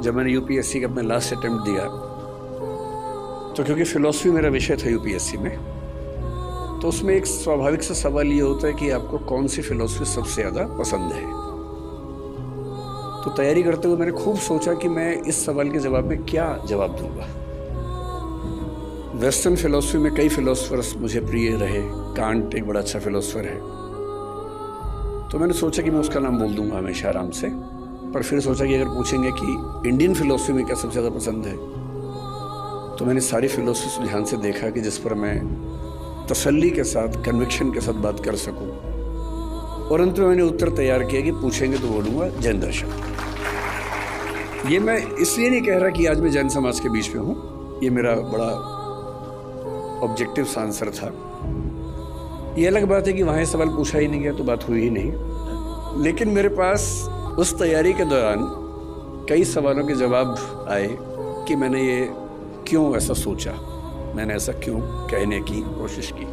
जब मैंने यूपीएससी का अपना लास्ट अटेम्प्ट दिया, तो क्योंकि फ़िलॉसफी मेरा विषय था यूपीएससी में, तो उसमें एक स्वाभाविक सा सवाल ये होता है कि आपको कौन सी फ़िलॉसफी सबसे ज़्यादा पसंद है। तो तैयारी करते हुए मैंने खूब सोचा कि मैं इस सवाल के जवाब में क्या जवाब दूंगा। वेस्टर्न फ़िलॉसफी में कई फ़िलॉसफर्स मुझे प्रिय रहे। कांट एक बड़ा अच्छा फ़िलॉसफर है, तो मैंने सोचा कि मैं उसका नाम बोल दूंगा हमेशा आराम से। पर फिर सोचा कि अगर पूछेंगे कि इंडियन फ़िलॉसफी में क्या सबसे ज़्यादा पसंद है, तो मैंने सारी फ़िलॉसफी ध्यान से देखा कि जिस पर मैं तसल्ली के साथ, कन्विक्शन के साथ बात कर सकूं। और अंत में मैंने उत्तर तैयार किया कि पूछेंगे तो बोलूँगा जैन दर्शन। ये मैं इसलिए नहीं कह रहा कि आज मैं जैन समाज के बीच में हूँ, ये मेरा बड़ा ऑब्जेक्टिव सा आंसर था। ये अलग बात है कि वहाँ ये सवाल पूछा ही नहीं गया तो बात हुई ही नहीं। लेकिन मेरे पास उस तैयारी के दौरान कई सवालों के जवाब आए कि मैंने ये क्यों ऐसा सोचा, मैंने ऐसा क्यों कहने की कोशिश की,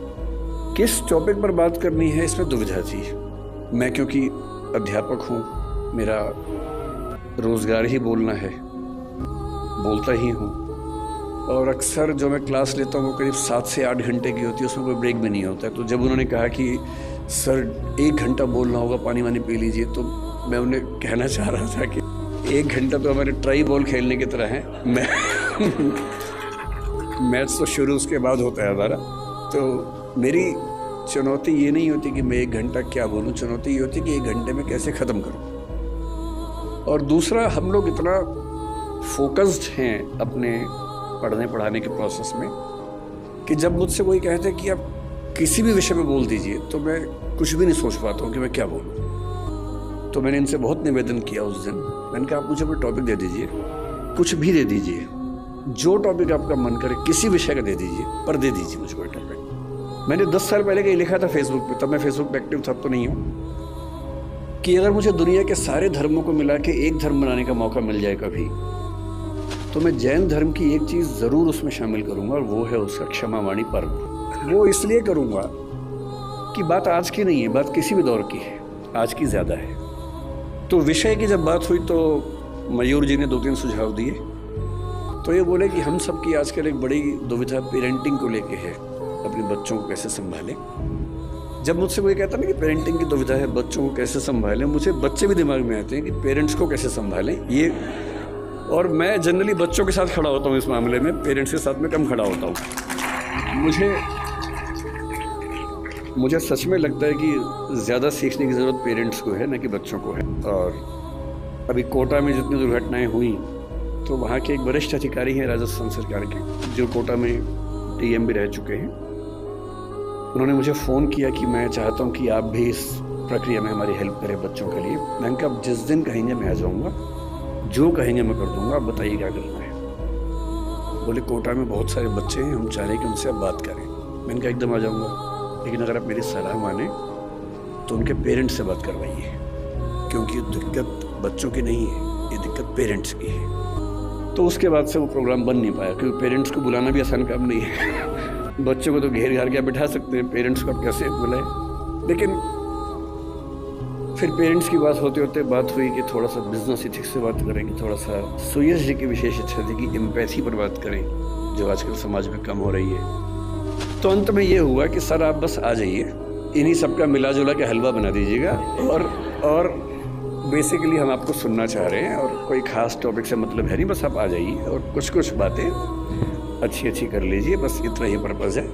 किस टॉपिक पर बात करनी है, इसमें दुविधा थी। मैं क्योंकि अध्यापक हूँ, मेरा रोज़गार ही बोलना है, बोलता ही हूँ, और अक्सर जो मैं क्लास लेता हूँ वो करीब 7 से 8 घंटे की होती है, उसमें कोई ब्रेक भी नहीं होता है। तो जब उन्होंने कहा कि सर 1 घंटा बोलना होगा, पानी वानी पी लीजिए, तो मैं उन्हें कहना चाह रहा था कि 1 घंटा तो हमारे ट्राई बॉल खेलने की तरह है। मैच तो शुरू उसके बाद होता है हमारा। तो मेरी चुनौती ये नहीं होती कि मैं 1 घंटा क्या बोलूँ, चुनौती ये होती कि 1 घंटे में कैसे ख़त्म करूँ। और दूसरा, हम लोग इतना फोकस्ड हैं अपने पढ़ने पढ़ाने के प्रोसेस में कि जब मुझसे कोई कहते हैं कि आप किसी भी विषय में बोल दीजिए, तो मैं कुछ भी नहीं सोच पाता हूँ कि मैं क्या बोलूँ। तो मैंने इनसे बहुत निवेदन किया उस दिन। मैंने कहा आप मुझे कोई टॉपिक दे दीजिए, कुछ भी दे दीजिए, जो टॉपिक आपका मन करे, किसी विषय का दे दीजिए, पर दे दीजिए मुझे कोई टॉपिक। मैंने 10 साल पहले कहीं लिखा था फेसबुक पे, तब मैं फेसबुक पे एक्टिव था, तो नहीं हूँ, कि अगर मुझे दुनिया के सारे धर्मों को मिला के एक धर्म बनाने का मौका मिल जाए कभी, तो मैं जैन धर्म की एक चीज़ ज़रूर उसमें शामिल करूँगा, और वो है उसका क्षमा वाणी पर्व। वो इसलिए करूँगा कि बात आज की नहीं है, बात किसी भी दौर की है, आज की ज़्यादा है। तो विषय की जब बात हुई तो मयूर जी ने 2-3 सुझाव दिए। तो ये बोले कि हम सब की आजकल एक बड़ी दुविधा पेरेंटिंग को लेके है, अपने बच्चों को कैसे संभालें। जब मुझसे कोई कहता ना कि पेरेंटिंग की दुविधा है, बच्चों को कैसे संभालें, मुझे बच्चे भी दिमाग में आते हैं कि पेरेंट्स को कैसे संभालें ये। और मैं जनरली बच्चों के साथ खड़ा होता हूँ इस मामले में, पेरेंट्स के साथ में कम खड़ा होता हूँ। मुझे सच में लगता है कि ज़्यादा सीखने की ज़रूरत पेरेंट्स को है, न कि बच्चों को है। और अभी कोटा में जितनी दुर्घटनाएं हुई, तो वहाँ के एक वरिष्ठ अधिकारी हैं राजस्थान सरकार के, जो कोटा में डीएम भी रह चुके हैं। उन्होंने मुझे फ़ोन किया कि मैं चाहता हूँ कि आप भी इस प्रक्रिया में हमारी हेल्प करें बच्चों के लिए। मैंने कहा जिस दिन कहेंगे मैं आ जाऊँगा, जो कहेंगे मैं कर दूँगा, आप बताइए क्या करना है। बोले कोटा में बहुत सारे बच्चे हैं, हम चाह रहे हैं कि उनसे आप बात करें। मैंने कहा एकदम आ जाऊँगा, लेकिन अगर आप मेरी सलाह माने तो उनके पेरेंट्स से बात करवाइए, क्योंकि दिक्कत बच्चों की नहीं है, ये दिक्कत पेरेंट्स की है। तो उसके बाद से वो प्रोग्राम बन नहीं पाया, क्योंकि पेरेंट्स को बुलाना भी आसान काम नहीं है। बच्चों को तो घेर घार के बिठा सकते हैं, पेरेंट्स को आप कैसे बुलाएं। लेकिन फिर पेरेंट्स की बात होते होते बात हुई कि थोड़ा सा बिजनेस इथिक्स से बात करें, कि थोड़ा सा सुयश जी की विशेष इच्छा थी कि एम्पैथी पर बात करें, जो आजकल समाज में कम हो रही है। तो अंत में ये हुआ कि सर आप बस आ जाइए, इन्हीं सबका मिला जुला के हलवा बना दीजिएगा, और बेसिकली हम आपको सुनना चाह रहे हैं, और कोई ख़ास टॉपिक से मतलब है नहीं, बस आप आ जाइए और कुछ बातें अच्छी कर लीजिए, बस इतना ही पर्पज़ है।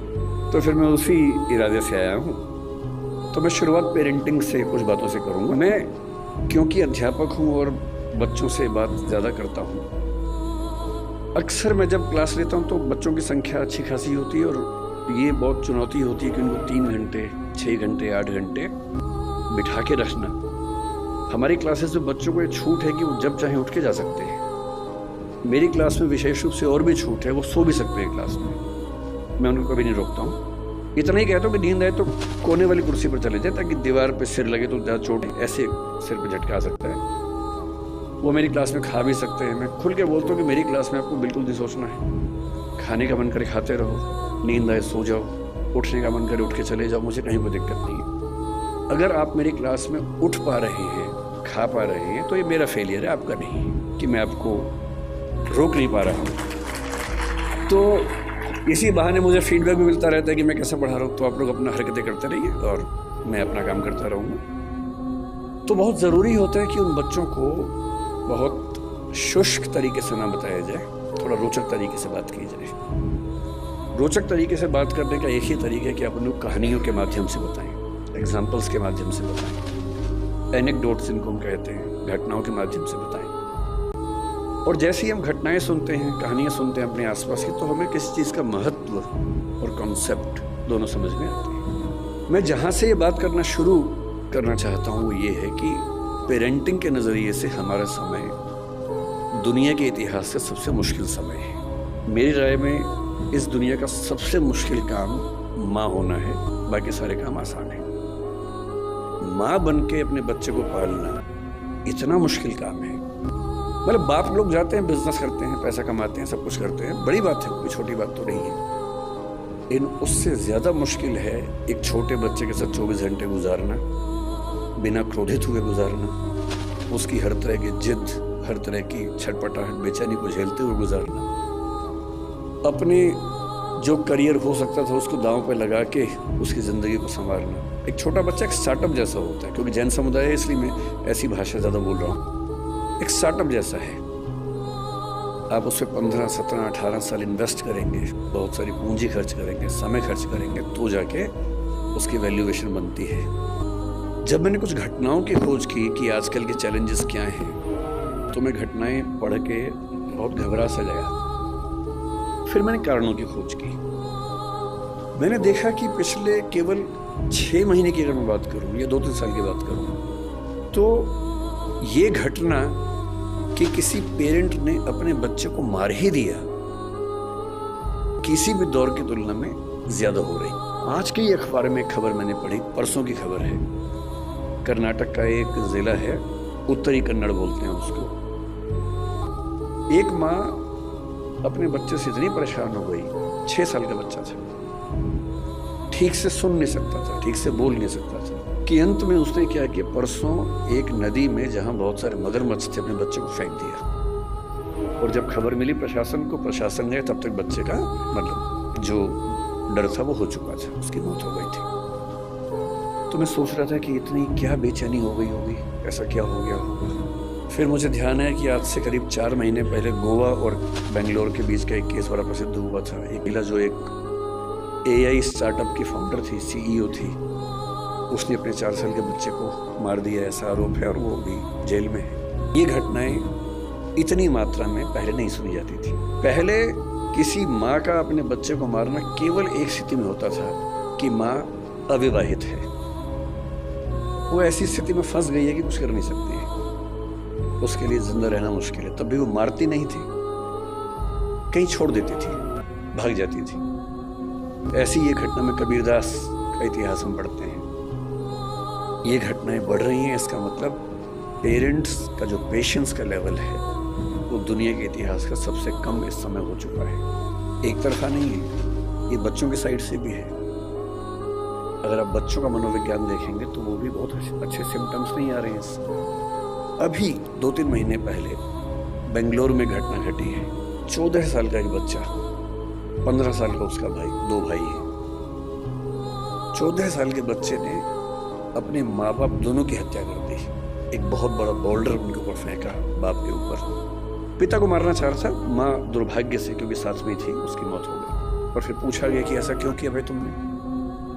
तो फिर मैं उसी इरादे से आया हूँ। तो मैं शुरुआत पेरेंटिंग से कुछ बातों से करूँगा। मैं क्योंकि अध्यापक हूँ और बच्चों से बात ज़्यादा करता हूँ, अक्सर मैं जब क्लास लेता हूँ तो बच्चों की संख्या अच्छी खासी होती है, और ये बहुत चुनौती होती है कि उनको 3 घंटे, 6 घंटे, 8 घंटे बिठा के रखना। हमारी क्लासेस में बच्चों को ये छूट है कि वो जब चाहें उठ के जा सकते हैं। मेरी क्लास में विशेष रूप से और भी छूट है, वो सो भी सकते हैं क्लास में, मैं उनको कभी नहीं रोकता हूँ। इतना ही कहता हूँ कि नींद आए तो कोने वाली कुर्सी पर चले जाए, ताकि दीवार पे सिर लगे तो ज़्यादा चोट ऐसे सिर पे झटका सकता है। वो मेरी क्लास में खा भी सकते हैं। मैं खुल के बोलता हूँ कि मेरी क्लास में आपको बिल्कुल नहीं सोचना है, खाने का मन करे खाते रहो, नींद आए सो जाओ, उठने का मन करे उठ के चले जाओ, मुझे कहीं कोई दिक्कत नहीं है। अगर आप मेरी क्लास में उठ पा रहे हैं, खा पा रहे हैं, तो ये मेरा फेलियर है, आपका नहीं, कि मैं आपको रोक नहीं पा रहा हूँ। तो इसी बहाने मुझे फीडबैक भी मिलता रहता है कि मैं कैसा पढ़ा रहा हूँ। तो आप लोग अपना हरकतें करते रहिए और मैं अपना काम करता रहूँगा। तो बहुत ज़रूरी होता है कि उन बच्चों को बहुत शुष्क तरीके से ना बताया जाए, थोड़ा रोचक तरीके से बात की जाए। रोचक तरीके से बात करने का एक ही तरीका है कि आप उनको कहानियों के माध्यम से बताएं, एग्जाम्पल्स के माध्यम से बताएं, एनेक्डोट्स इनको हम कहते हैं, घटनाओं के माध्यम से बताएं। और जैसे ही हम घटनाएं सुनते हैं, कहानियां सुनते हैं अपने आसपास की, तो हमें किसी चीज़ का महत्व और कॉन्सेप्ट दोनों समझ में आते हैं। मैं जहाँ से ये बात करना शुरू करना चाहता हूँ वो ये है कि पेरेंटिंग के नज़रिए से हमारा समय दुनिया के इतिहास से सबसे मुश्किल समय है। मेरी राय में इस दुनिया का सबसे मुश्किल काम माँ होना है, बाकी सारे काम आसान है। माँ बन के अपने बच्चे को पालना इतना मुश्किल काम है। मतलब बाप लोग जाते हैं, बिजनेस करते हैं, पैसा कमाते हैं, सब कुछ करते हैं, बड़ी बात है, कोई छोटी बात तो नहीं है। लेकिन उससे ज़्यादा मुश्किल है एक छोटे बच्चे के साथ 24 घंटे गुजारना, बिना क्रोधित हुए गुजारना, उसकी हर तरह की जिद, हर तरह की छटपटाहट, बेचैनी को झेलते हुए गुजारना, अपने जो करियर हो सकता था उसको दांव पे लगा के उसकी ज़िंदगी को संवारना। एक छोटा बच्चा एक स्टार्टअप जैसा होता है, क्योंकि जैन समुदाय है इसलिए मैं ऐसी भाषा ज़्यादा बोल रहा हूँ। एक स्टार्टअप जैसा है, आप उसमें 15, 17, 18 साल इन्वेस्ट करेंगे, बहुत सारी पूंजी खर्च करेंगे, समय खर्च करेंगे, तो जाके उसकी वैल्यूएशन बनती है। जब मैंने कुछ घटनाओं की खोज की कि आजकल के चैलेंजेस क्या हैं, तो मैं घटनाएं पढ़ के बहुत घबरा सा गया। फिर मैंने कारणों की खोज की। मैंने देखा कि पिछले केवल 6 महीने की अगर मैं बात करूं या 2-3 साल की बात करूं, तो ये घटना कि किसी पेरेंट ने अपने बच्चे को मार ही दिया, किसी भी दौर की तुलना में ज्यादा हो रही। आज के ही अखबार में एक खबर मैंने पढ़ी, परसों की खबर है। कर्नाटक का एक जिला है, उत्तरी कन्नड़ बोलते हैं उसको। एक माँ अपने बच्चे से इतनी परेशान हो गई, 6 साल का बच्चा था, ठीक से सुन नहीं सकता था, ठीक से बोल नहीं सकता था, कि अंत में उसने क्या किया, परसों एक नदी में जहां बहुत सारे मगरमच्छ थे अपने बच्चे को फेंक दिया। और जब खबर मिली प्रशासन को, प्रशासन गए, तब तक बच्चे का मतलब जो डर था वो हो चुका था, उसकी मौत हो गई थी। तो मैं सोच रहा था कि इतनी क्या बेचैनी हो गई होगी, ऐसा क्या हो गया होगा। फिर मुझे ध्यान है कि आज से करीब 4 महीने पहले गोवा और बेंगलोर के बीच का एक केस बड़ा प्रसिद्ध हुआ था। एक महिला जो एक AI स्टार्टअप की फाउंडर थी, CEO थी, उसने अपने 4 साल के बच्चे को मार दिया, ऐसा आरोप है, और वो भी जेल में है। ये घटनाएं इतनी मात्रा में पहले नहीं सुनी जाती थी। पहले किसी माँ का अपने बच्चे को मारना केवल एक स्थिति में होता था कि माँ अविवाहित है, वो ऐसी स्थिति में फंस गई है कि कुछ कर नहीं सकती है, उसके लिए जिंदा रहना मुश्किल है। तब भी वो मारती नहीं थी, कहीं छोड़ देती थी, भाग जाती थी। ऐसी ये घटना में कबीरदास का इतिहास हम पढ़ते हैं। ये घटनाएं बढ़ रही हैं, इसका मतलब पेरेंट्स का जो पेशेंस का लेवल है वो दुनिया के इतिहास का सबसे कम इस समय हो चुका है। एक तरफा नहीं है, ये बच्चों की साइड से भी है। अगर आप बच्चों का मनोविज्ञान देखेंगे तो वो भी बहुत अच्छे सिम्टम्स नहीं आ रहे हैं। अभी 2-3 महीने पहले बेंगलोर में घटना घटी है। 14 साल का एक बच्चा, 15 साल का उसका भाई, 2 भाई हैं। 14 साल के बच्चे ने अपने माँ बाप दोनों की हत्या कर दी। एक बहुत बड़ा बोल्डर उनके ऊपर फेंका, बाप के ऊपर। पिता को मारना चाह रहा था, माँ दुर्भाग्य से, क्योंकि साथ में थी, उसकी मौत हो गई। और फिर पूछा गया कि ऐसा क्यों किया भाई तुमने?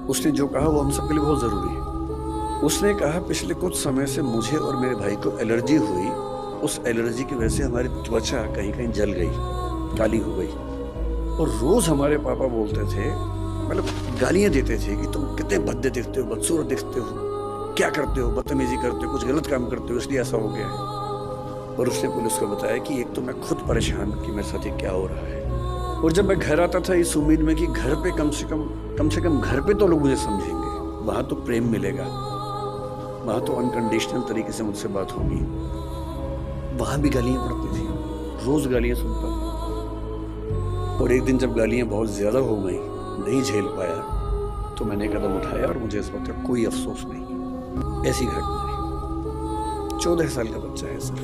उसने जो कहा वो हम सबके लिए बहुत ज़रूरी है। उसने कहा, पिछले कुछ समय से मुझे और मेरे भाई को एलर्जी हुई, उस एलर्जी की वजह से हमारी त्वचा कहीं कहीं जल गई, काली हो गई। और रोज़ हमारे पापा बोलते थे, मतलब गालियाँ देते थे कि तुम कितने भद्दे दिखते हो, बदसूरत दिखते हो, क्या करते हो, बदतमीजी करते हो, कुछ गलत काम करते हो, इसलिए ऐसा हो गया है। और उसने पुलिस को बताया कि एक तो मैं खुद परेशान कि मेरे साथ ये क्या हो रहा है, और जब मैं घर आता था इस उम्मीद में कि घर पे कम से कम घर पे तो लोग मुझे समझेंगे, वहाँ तो प्रेम मिलेगा, वहाँ तो अनकंडीशनल तरीके से मुझसे बात होगी। वहाँ भी गालियाँ पड़ती थी, रोज़ गालियाँ सुनता था। और एक दिन जब गालियाँ बहुत ज़्यादा हो गई, नहीं झेल पाया, तो मैंने कदम उठाया और मुझे इस वक्त कोई अफसोस नहीं। ऐसी घटना है। 14 साल का बच्चा है सिर्फ।